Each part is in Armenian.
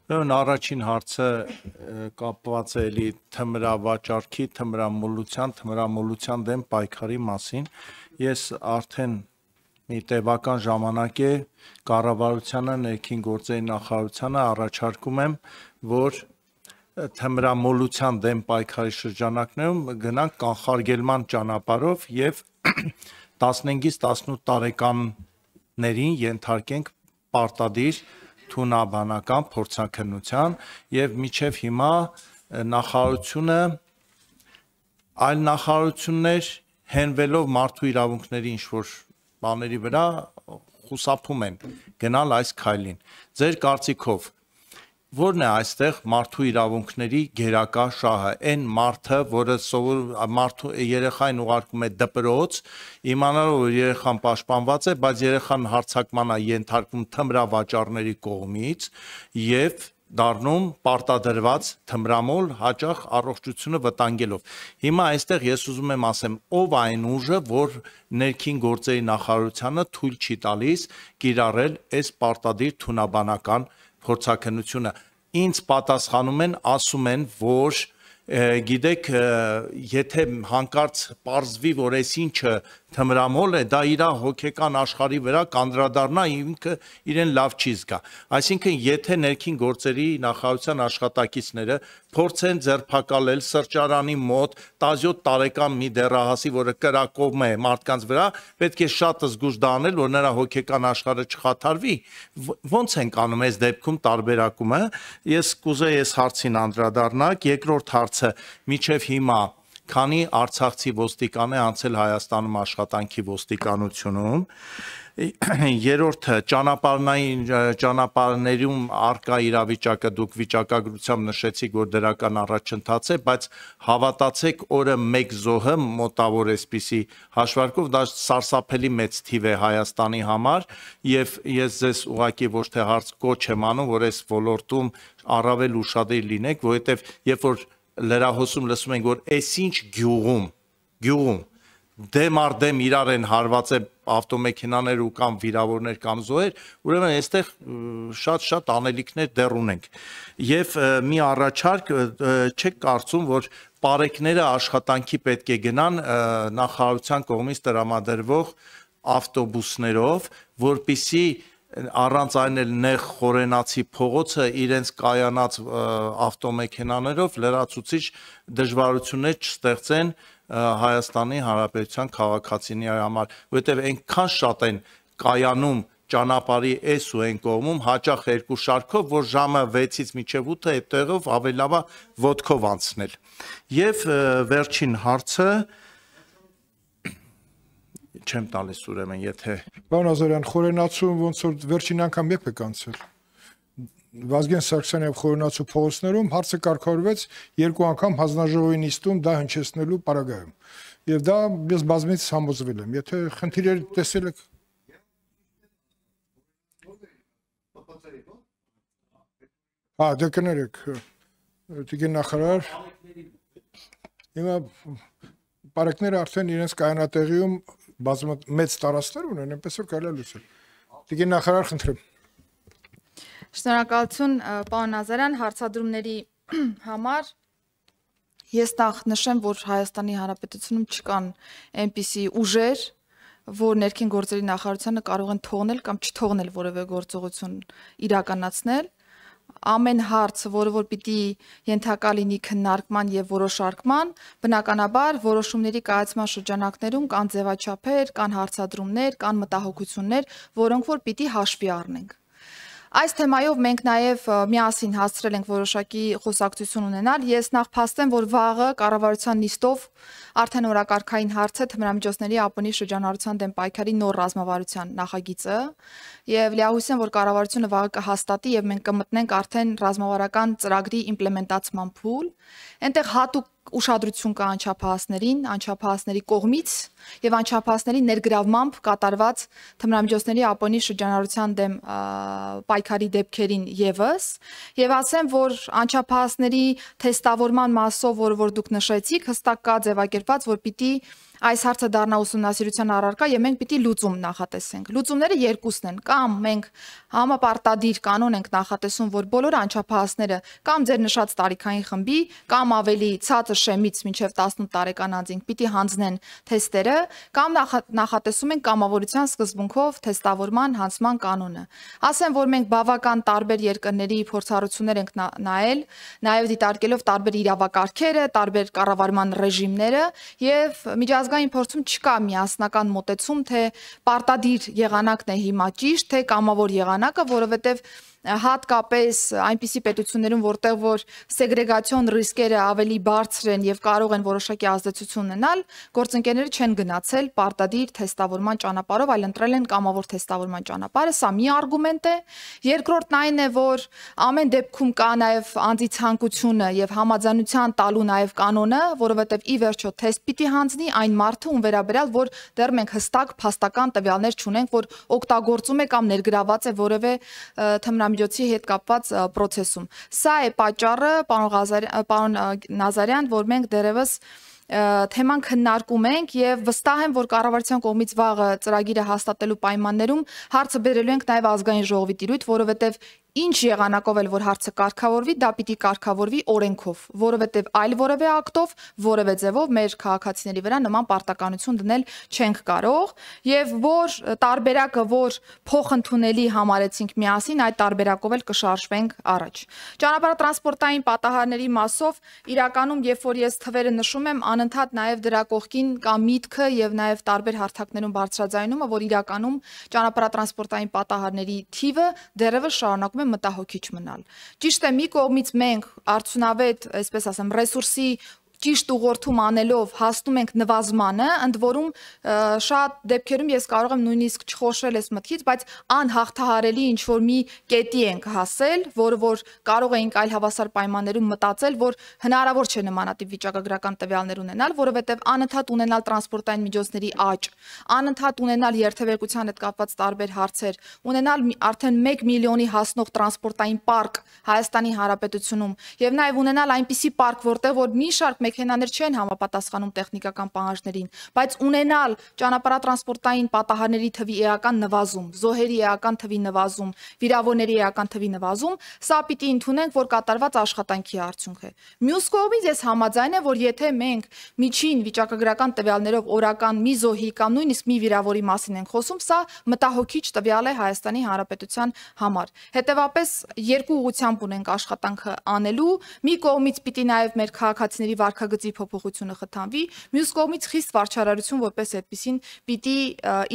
Ուրեմն առաջին հարցը կապված է էլի թմրավաճառքի, թմրամոլության դեմ պայքարի մասին։ Ես արդեն մի տևական ժամանակ է կառավարությանը, ներքին գործերի նախարարությանը առաջարկում եմ, որ թմրամոլության դեմ պայքարի շրջանակներում գնանք կանխարգելման ճանապարհով եւ 15-ից 18 տարեկաններին ենթարկենք պարտադիր թունաբանական փորձաքննության եւ մինչեւ հիմա նախարարությունը այլ նախարարություններ հենվելով մարդու իրավունքների ինչ-որ բաների վրա խուսափում են գնալ այս քայլին։ Ձեր կարծիքով որն է այստեղ մարդու իրավունքների գերակա շահը, այն մարդը, որը մարդու երեխային ուղարկում է դպրոց, իմանալով որ երեխան պաշտպանված է, բայց երեխան հարձակման է ենթարկվում թմրավաճառների կողմից եւ դառնում պարտադրված թմրամոլ, հաճախ առողջությունը վտանգելով։ Հիմա այստեղ ես ուզում եմ ասեմ, ով այն ուժը, որ ներքին գործերի նախարարությանը թույլ չի տալիս կիրառել այս պարտադիր թունաբանական փորձաքննությունը։ Ինձ պատասխանում են, ասում են, որ գիտեք, եթե հանկարծ պարզվի, որ այս ինչը թմրամոլ է, դա իր հոգեկան աշխարհի վրա կանդրադառնա, ինքը իրեն լավ չի զգա։ Այսինքն, եթե ներքին գործերի նախարարության աշխատակիցները փորձեն ձերբակալել սրճարանի մոտ 17 տարեկան մի դեռահասի, որը կրակում է մարդկանց վրա, պետք է շատ զգուշ դա անել, որ նրա հոգեկան աշխարհը չխաթարվի։ Ոնց են անում այս դեպքում տարբերակումը։ Ես կուզեի այս հարցին անդրադառնալ։ Երկրորդ հարցը, միջև հիմա քանի արցախցի ոստիկան է անցել Հայաստանում աշխատանքի ոստիկանությունում։ Երրորդը, ճանապարհներում արկա իրավիճակը դուք վիճակագրությամբ նշեցիք, որ դրական առաջընթաց է, բայց հավատացեք, օրը 1 զոհը մոտավոր էսպիսի հաշվարկով դա սարսափելի մեծ թիվ է Հայաստանի համար, եւ ես ձեզ ուղղակի ոչ թե հարց կոչ եմ անում, որ այս ոլորտում առավել ուշադիր լինեք, որովհետեւ երբ որ լրահոսում լսում ենք, որ այսինչ գյուղում դեմ առ դեմ իրար են հարվածել ավտոմեքենաներ ու կամ վիրավորներ կամ զոհեր, ուրեմն այստեղ շատ անելիքներ դեռ ունենք։ Եվ մի առաջարկ, չեք կարծում, որ պարեկները աշխատանքի պետք է գնան նախարարության կողմից տրամադրվող ավտոբուսներով, որպեսզի առանց այն էլ նեղ խորենացի փողոցը իրենց կայանած ավտոմեքենաներով լրացուցիչ դժվարություններ չստեղծեն Հայաստանի Հանրապետության քաղաքացիների համար, որովհետև այնքան շատ են կայանում ճանապարհի այս ու այն կողմում, հաճախ երկու շարքով, որ ժամը 6-ից մինչև 8-ը այդ տեղով ավելի լավ է ոտքով անցնել։ Եվ վերջին հարցը չեմ տալիս ուրեմն, եթե Պարոն Ազարյան, խորենացում ոնց որ վերջին անգամ երբ եք անցել։ Վազգեն Սարգսյանի եւ խորենացու փողոցներում հարցը կարգավորվեց 2 անգամ հանձնաժողովի նիստում դա հնչեցնելու պարագայում։ Եվ դա ես բազմից համոզվել եմ, եթե խնդիրներ տեսել եք դե կներեք, տիկին նախարար, հիմա պարեկները արդեն իրենց կայանատեղիում մեծ տարածքներ ունեն, այնպես որ կարելի է լուծել։ Տիկին նախարար, խնդրեմ։ Շնորհակալություն, պարոն Ազարյան, հարցադրումների համար։ Ես նախ նշեմ, որ Հայաստանի Հանրապետությունում չկան այնպիսի ուժեր, որ ներքին գործերի նախարարությանը կարող են թողնել կամ չթողնել որևէ գործողություն իրականացնել։ Ամեն հարց, որը որ պիտի ենթակա լինի քննարկման եւ որոշարկման, բնականաբար որոշումների կայացման շրջանակներում կան ձևաչափեր, կան հարցադրումներ, կան մտահոգություններ, որոնք որ պիտի հաշվի առնենք։ Այս թեմայով մենք նաև միասին հասցրել ենք որոշակի խոսակցություն ունենալ։ Ես նախ փաստեմ, որ վաղը կառավարության նիստով արդեն օրակարգային հարց է թմրամիջոցների ԱՊՆ-ի շրջանառության դեմ պայքարի նոր ռազմավարության նախագիծը, եւ լիահույս եմ, որ կառավարությունը վաղը կհաստատի եւ մենք կմտնենք արդեն ռազմավարական ծրագրի իմպլեմենտացման փուլ։ Այնտեղ հատուկ ուշադրություն կա անչափահասների կողմից եւ անչափահասների ներգրավմամբ կատարված թմրամիջոցների ԱՊՆ-ի շրջանառության դեմ պայքարի դեպքերին եւս եւ ասեմ, որ անչափահասների թեստավորման մասով, որ դուք նշեցիք, հստակ կա ձևակերպված, որ պիտի այս հարցը դառնա ուսումնասիրության առարկա եւ մենք պիտի լուծում նախատեսենք։ Լուծումները երկուսն են, կամ մենք համապարտադիր կանոն ենք նախատեսում, որ բոլոր անչափահասները կամ ձեր նշած տարիքային խմբի, կամ ավելի ցածր շեմից մինչև 18 տարեկան անձինք պիտի հանձնեն թեստերը, կամ նախատեսում ենք կամավորության սկզբունքով թեստավորման հանձնման կանոնը։ Ասեմ, որ մենք բավական տարբեր երկրների փորձառություններ ենք նայել, նաեւ դիտարկելով տարբեր իրավակարգերը, տարբեր կառավարման ռեժիմները եւ միջազգային փորձում չկա միասնական մոտեցում, թե պարտադիր եղանակն է հիմա ճիշտ, թե կամավոր եղանակը, որովհետեւ հատկապես այնպիսի պետություններում, որտեղ որ սեգրեգացիոն ռիսկերը ավելի բարձր են եւ կարող են որոշակի ազդեցություն ունենալ, գործընկերները չեն գնացել պարտադիր թեստավորման ճանապարհով, այլ ընտրել են կամավոր թեստավորման ճանապարհը, սա մի արգումենտ է։ Երկրորդն այն է, որ ամեն դեպքում կա նաեւ անձի ցանկությունը եւ համաձայնության տալու նաեւ կանոնը, որովհետեւ ի վերջո թեստ պիտի հանձնի այն մարդը, ում վերաբերյալ որ դեռ մենք հստակ փաստական տվյալներ չունենք, որ օգտագործում է կամ ներգրաված է որևէ թմրամիջոցի հետ կապված process-ում։ Սա է պատճառը, պարոն Նազարյան, որ մենք դեռևս թեման քննարկում ենք եւ վստահ եմ, որ կառավարության կողմից վաղը ծրագիրը հաստատելու պայմաններում հարցը բերելու ենք նաեւ ազգային ժողովի տիրույթ, որովհետեւ ինչ եղանակով էլ որ հարցը կարգավորվի, դա պիտի կարգավորվի օրենքով, որովհետև այլ որևէ ակտով, որևէ ձևով մեր քաղաքացիների վրա նման պարտականություն դնել չենք կարող, եւ որ տարբերակը, որ փոխընդունելի համարեցինք միասին, այդ տարբերակով էլ կշարժվենք առաջ։ Ճանապարհատրանսպորտային պատահարների մասով իրականում, երբ որ ես թվերը նշում եմ, անընդհատ նաեւ դրա կողքին կա միտքը եւ նաեւ տարբեր հարթակներում բարձրաձայնումը, որ իրականում ճանապարհատրանսպորտային պատահարների թիվը դեռևս շարունակում մտահոգիչ մնալ։ Ճիշտ է, մի կողմից մենք արդյունավետ, այսպես ասեմ, ռեսուրսի ճիշտ ուղղորդում անելով հասնում ենք նվազմանը, ընդ որում շատ դեպքերում ես կարող եմ նույնիսկ չխոշել այս մտքից, բայց անհաղթահարելի ինչ որ մի կետի ենք հասել, որը որ կարող էինք այլ հավասար պայմաններում մտածել, որ հնարավոր չէ նմանատիպ վիճակագրական տվյալներ ունենալ, որովհետև անընդհատ ունենալ տրանսպորտային միջոցների աճ, անընդհատ ունենալ երթևեկության հետ կապված տարբեր հարցեր, ունենալ արդեն 1 միլիոնի հասնող տրանսպորտային պարկ Հայաստանի Հանրապետությունում եւ նաեւ ունենալ այնպիսի պարկ, որտեղ որ մի շարք մեքենաներ չեն համապատասխանում տեխնիկական պահանջներին, բայց ունենալ ճանապարհատրանսպորտային պատահարների թվի էական նվազում, զոհերի էական թվի նվազում, վիրավորների էական թվի նվազում, սա պիտի ընդունենք, որ կատարված աշխատանքի արդյունք է։ Մյուս կողմից ես համաձայն եմ, որ եթե մենք միջին վիճակագրական տվյալներով օրական մի զոհի կամ նույնիսկ մի վիրավորի մասին ենք խոսում, սա մտահոգիչ տվյալ է Հայաստանի Հանրապետության համար։ Հետևաբար երկու ուղղությամբ ունենք աշխատանքը անելու, մի կողմից պիտի նաև մեր քաղաքացիների վարքագծի փոփոխությունը խթանվի, մյուս կողմից խիստ վարչարարություն որպես այդպեսին պիտի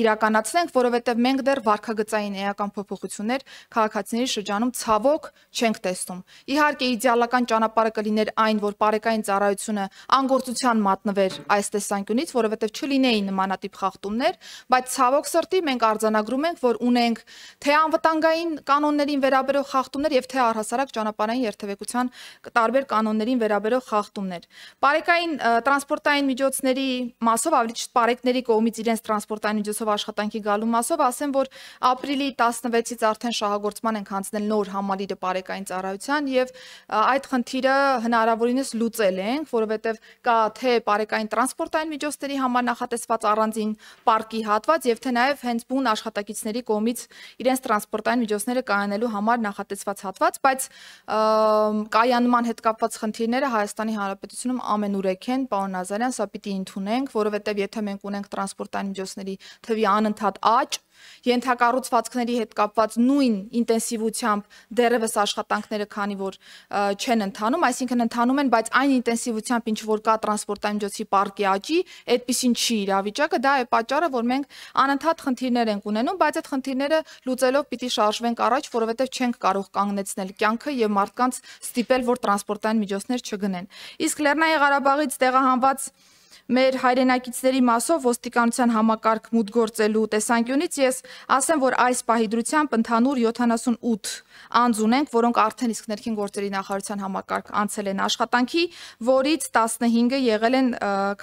իրականացնենք, որովհետև մենք դեռ վարքագծային էական փոփոխություններ քաղաքացիների շրջանում ցավոք չենք տեսնում։ Իհարկե իդեալական ճանապարհը կլիներ այն, որ բարեկային ծառայությունը անգործության մատնվեր այս տեսանկյունից, որովհետև չլինեին նմանատիպ խախտումներ, բայց ցավոք սրտի մենք արձանագրում ենք, որ ունենք թե անվտանգային կանոններին վերաբերող խախտումներ եւ թե առհասարակ ճանապարհային երթևեկության տարբեր կանոններին վերաբերող խախտումներ։ Բարեկային տրանսպորտային միջոցների մասով, ավելի ճիշտ բարեկների կողմից իրենց տրանսպորտային միջոցով աշխատանքի գալու մասով, ասեմ, որ ապրիլի 16-ից արդեն շահագործման ենք հանձնել նոր համալիրը բարեկային ծառայության եւ այդ խնդիրը հնարավորինս լուծել ենք, որովհետեւ կա թե բարեկային տրանսպորտային միջոցների համար նախատեսված առանձին պարկի հատված եւ թե նաեւ հենց բուն աշխատակիցների կողմից իրենց տրանսպորտային միջոցները կայանելու համար նախատեսված հատված, բայց կայանման հետ կապված խնդիրները Հայաստանի Հանրապետությունում ամենուրեք են, պարոն Նազարյան, սա պիտի ընդունենք, որովհետև եթե մենք ունենք տրանսպորտային միջոցների թվի անընդհատ աճ, ենթակառուցվածքների հետ կապված նույն ինտենսիվությամբ դեռևս աշխատանքները քանի որ չեն ընթանում, այսինքն ընթանում են, բայց այն ինտենսիվությամբ ինչ որ կա տրանսպորտային միջոցի պարկի աճի, այդպեսին չի իրավիճակը, դա է պատճառը, որ մենք անընդհատ խնդիրներ ենք ունենում, բայց այդ խնդիրները լուծելով պիտի շարժվենք առաջ, որովհետև չենք կարող կանգնեցնել կյանքը եւ մարդկանց ստիպել, որ տրանսպորտային միջոցներ չգնեն։ Իսկ Լեռնային Ղարաբաղից տեղահանված մեր հայրենակիցների մասով ոստիկանության համակարգ մուտք գործելու տեսանկյունից ես ասեմ, որ այս պահի դրությամբ ընդհանուր 78 անձ ունենք, որոնք արդեն իսկ ներքին գործերի նախարարության համակարգ անցել են աշխատանքի, որից 15-ը եղել են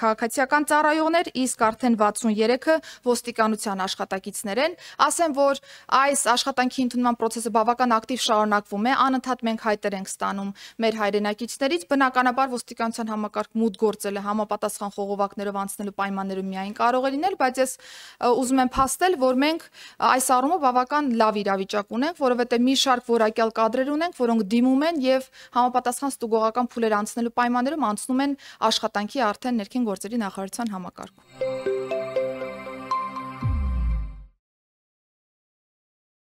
քաղաքացիական ծառայողներ, իսկ արդեն 63-ը ոստիկանության աշխատակիցներ են։ Ասեմ, որ այս աշխատանքի ընդունման process-ը բավական ակտիվ շարունակվում է, անընդհատ մենք հայտեր ենք ստանում մեր հայրենակիցներից, բնականաբար ոստիկանության համակարգ մուտք գործելը համապատասխան խողովակներով անցնելու պայմաններում միայն կարող է լինել, բայց ես ուզում եմ փաստել, որ մենք այս առումով բավական լավ իրավիճակ ունենք, որովհետեւ մի շարք որակյալ կադրեր ունենք, որոնք դիմում են եւ համապատասխան ստուգողական փուլեր անցնելու պայմաններում անցնում են աշխատանքի արդեն ներքին գործերի նախարարության համակարգում։